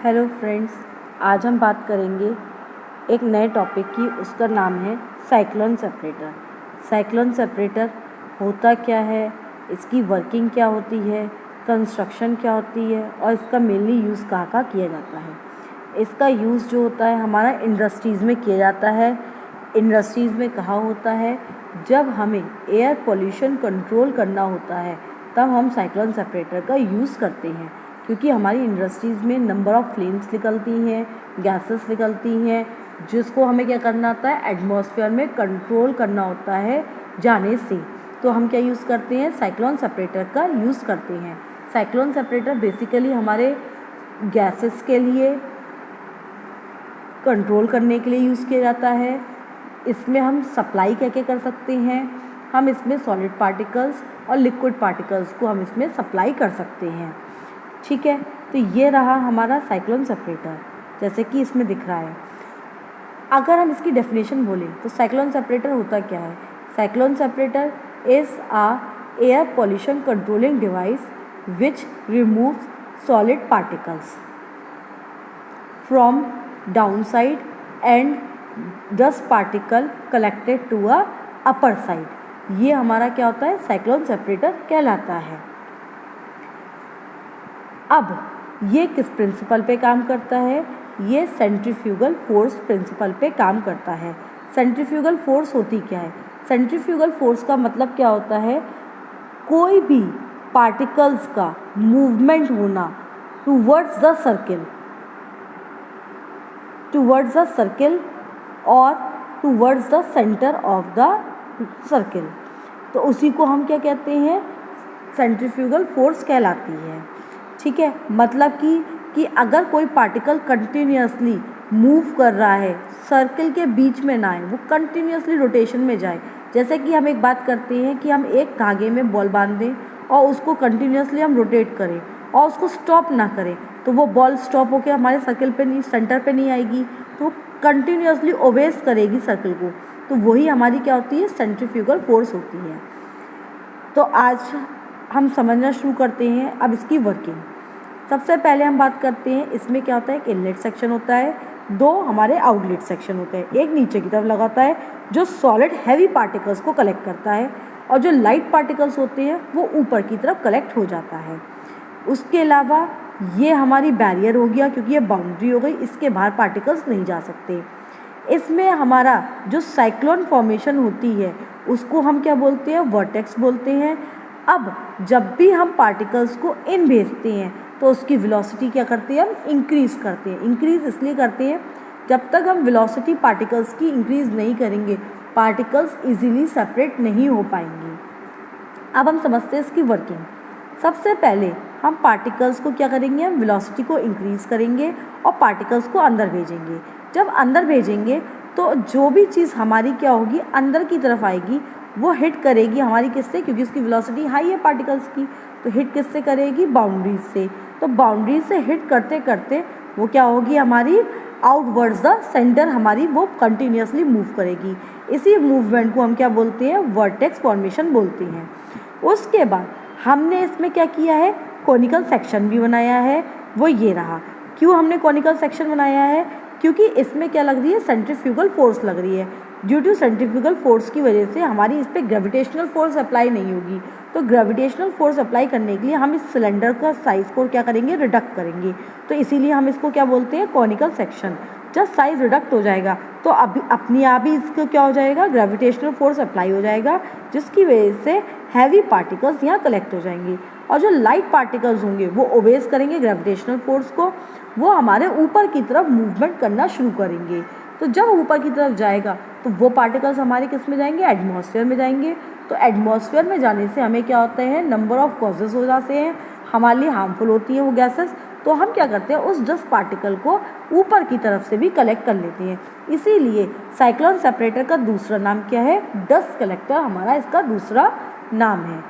Hello friends, आज हम बात करेंगे एक नए टॉपिक की। उसका नाम है साइक्लोन सेपरेटर। साइक्लोन सेपरेटर होता क्या है, इसकी वर्किंग क्या होती है, कंस्ट्रक्शन क्या होती है और इसका मेनली यूज़ कहाँ कहाँ किया जाता है। इसका यूज़ जो होता है हमारा इंडस्ट्रीज़ में किया जाता है। इंडस्ट्रीज़ में कहाँ होता है, जब हमें एयर पोल्यूशन कंट्रोल करना होता है तब हम साइक्लोन सेपरेटर का यूज़ करते हैं, क्योंकि हमारी इंडस्ट्रीज़ में नंबर ऑफ़ फ्लेम्स निकलती हैं, गैसेस निकलती हैं, जिसको हमें क्या करना होता है, एटमॉस्फेयर में कंट्रोल करना होता है जाने से। तो हम क्या यूज़ करते हैं, साइक्लोन सेपरेटर का यूज़ करते हैं। साइक्लोन सेपरेटर बेसिकली हमारे गैसेस के लिए कंट्रोल करने के लिए यूज़ किया जाता है। इसमें हम सप्लाई क्या क्या कर सकते हैं, हम इसमें सॉलिड पार्टिकल्स और लिक्विड पार्टिकल्स को हम इसमें सप्लाई कर सकते हैं। ठीक है, तो ये रहा हमारा साइक्लोन सेपरेटर, जैसे कि इसमें दिख रहा है। अगर हम इसकी डेफिनेशन बोलें तो साइक्लोन सेपरेटर होता क्या है। Cyclone separator is a air pollution controlling device which removes solid particles from downside and dust particle collected to a upper side. ये हमारा क्या होता है, साइक्लोन सेपरेटर कहलाता है। अब ये किस प्रिंसिपल पे काम करता है, ये सेंट्रीफ्यूगल फोर्स प्रिंसिपल पे काम करता है। सेंट्रीफ्यूगल फोर्स होती क्या है, सेंट्रीफ्यूगल फोर्स का मतलब क्या होता है, कोई भी पार्टिकल्स का मूवमेंट होना टूवर्ड्स द सर्किल और towards the centre of the circle, तो उसी को हम क्या कहते हैं, सेंट्रीफ्यूगल फोर्स कहलाती है। ठीक है, मतलब कि अगर कोई पार्टिकल कंटिन्यूसली मूव कर रहा है, सर्किल के बीच में ना आए, वो कंटिन्यूसली रोटेशन में जाए। जैसे कि हम एक बात करते हैं कि हम एक धागे में बॉल बांध दें और उसको कंटिन्यूसली हम रोटेट करें और उसको स्टॉप ना करें, तो वो बॉल स्टॉप होकर हमारे सर्किल पे नहीं, सेंटर पे नहीं आएगी, तो कंटिन्यूसली ओवेस करेगी सर्किल को। तो वही हमारी क्या होती है, सेंट्रीफ्यूगल फोर्स होती है। तो आज हम समझना शुरू करते हैं अब इसकी वर्किंग। सबसे पहले हम बात करते हैं इसमें क्या होता है, एक इनलेट सेक्शन होता है, दो हमारे आउटलेट सेक्शन होते हैं। एक नीचे की तरफ लगा होता है जो सॉलिड हैवी पार्टिकल्स को कलेक्ट करता है, और जो लाइट पार्टिकल्स होते हैं वो ऊपर की तरफ कलेक्ट हो जाता है। उसके अलावा ये हमारी बैरियर हो गया, क्योंकि ये बाउंड्री हो गई, इसके बाहर पार्टिकल्स नहीं जा सकते। इसमें हमारा जो साइक्लोन फॉर्मेशन होती है उसको हम क्या बोलते हैं, वर्टेक्स बोलते हैं। अब जब भी हम पार्टिकल्स को इन भेजते हैं तो उसकी वेलोसिटी क्या करते हैं, हम इंक्रीज़ करते हैं। इंक्रीज़ इसलिए करते हैं, जब तक हम वेलोसिटी पार्टिकल्स की इंक्रीज़ नहीं करेंगे पार्टिकल्स इजीली सेपरेट नहीं हो पाएंगे। अब हम समझते हैं इसकी वर्किंग। सबसे पहले हम पार्टिकल्स को क्या करेंगे, हम वेलोसिटी को इंक्रीज़ करेंगे और पार्टिकल्स को अंदर भेजेंगे। जब अंदर भेजेंगे तो जो भी चीज़ हमारी क्या होगी, अंदर की तरफ आएगी, वो हिट करेगी हमारी किससे, क्योंकि उसकी वेलोसिटी हाई है पार्टिकल्स की, तो हिट किससे करेगी, बाउंड्रीज से। तो बाउंड्रीज से हिट करते करते वो क्या होगी, हमारी आउटवर्ड्स द सेंटर हमारी वो कंटिन्यूसली मूव करेगी। इसी मूवमेंट को हम क्या बोलते हैं, वर्टेक्स फॉर्मेशन बोलते हैं। उसके बाद हमने इसमें क्या किया है, कॉनिकल सेक्शन भी बनाया है, वो ये रहा। क्यों हमने कॉनिकल सेक्शन बनाया है, क्योंकि इसमें क्या लग रही है, सेंट्रीफ्यूगल फोर्स लग रही है। ड्यू टू सेंट्रीफ्यूगल फोर्स की वजह से हमारी इस पर ग्रेविटेशनल फोर्स अप्लाई नहीं होगी, तो ग्रेविटेशनल फोर्स अप्लाई करने के लिए हम इस सिलेंडर का साइज़ को क्या करेंगे, रिडक्ट करेंगे। तो इसीलिए हम इसको क्या बोलते हैं, कॉनिकल सेक्शन। जब साइज़ रिडक्ट हो जाएगा तो अभी अपने आप ही इसको क्या हो जाएगा, ग्रेविटेशनल फोर्स अप्लाई हो जाएगा, जिसकी वजह से हैवी पार्टिकल्स यहाँ कलेक्ट हो जाएंगे, और जो लाइट पार्टिकल्स होंगे वो ओबेस करेंगे ग्रेविटेशनल फोर्स को, वो हमारे ऊपर की तरफ मूवमेंट करना शुरू करेंगे। तो जब ऊपर की तरफ जाएगा तो वो पार्टिकल्स हमारे किस में जाएंगे, एटमॉस्फेयर में जाएंगे। तो एटमॉस्फेयर में जाने से हमें क्या होते हैं, नंबर ऑफ कॉजेज़ हो जाते हैं, हमारे लिए हार्मफुल होती हैं वो गैसेस। तो हम क्या करते हैं, उस डस्ट पार्टिकल को ऊपर की तरफ से भी कलेक्ट कर लेते हैं। इसीलिए साइक्लोन सेपरेटर का दूसरा नाम क्या है, डस्ट कलेक्टर हमारा इसका दूसरा नाम है।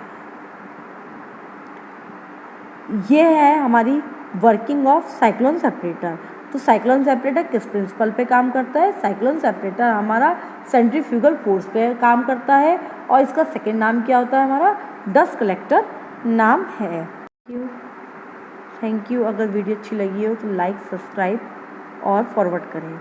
ये है हमारी वर्किंग ऑफ साइक्लोन सेपरेटर। तो साइक्लोन सेपरेटर किस प्रिंसिपल पे काम करता है, साइक्लोन सेपरेटर हमारा सेंट्रीफ्यूगल फोर्स पे काम करता है, और इसका सेकेंड नाम क्या होता है, हमारा डस्ट कलेक्टर नाम है। Thank you. अगर वीडियो अच्छी लगी हो तो लाइक, सब्सक्राइब और फॉरवर्ड करें।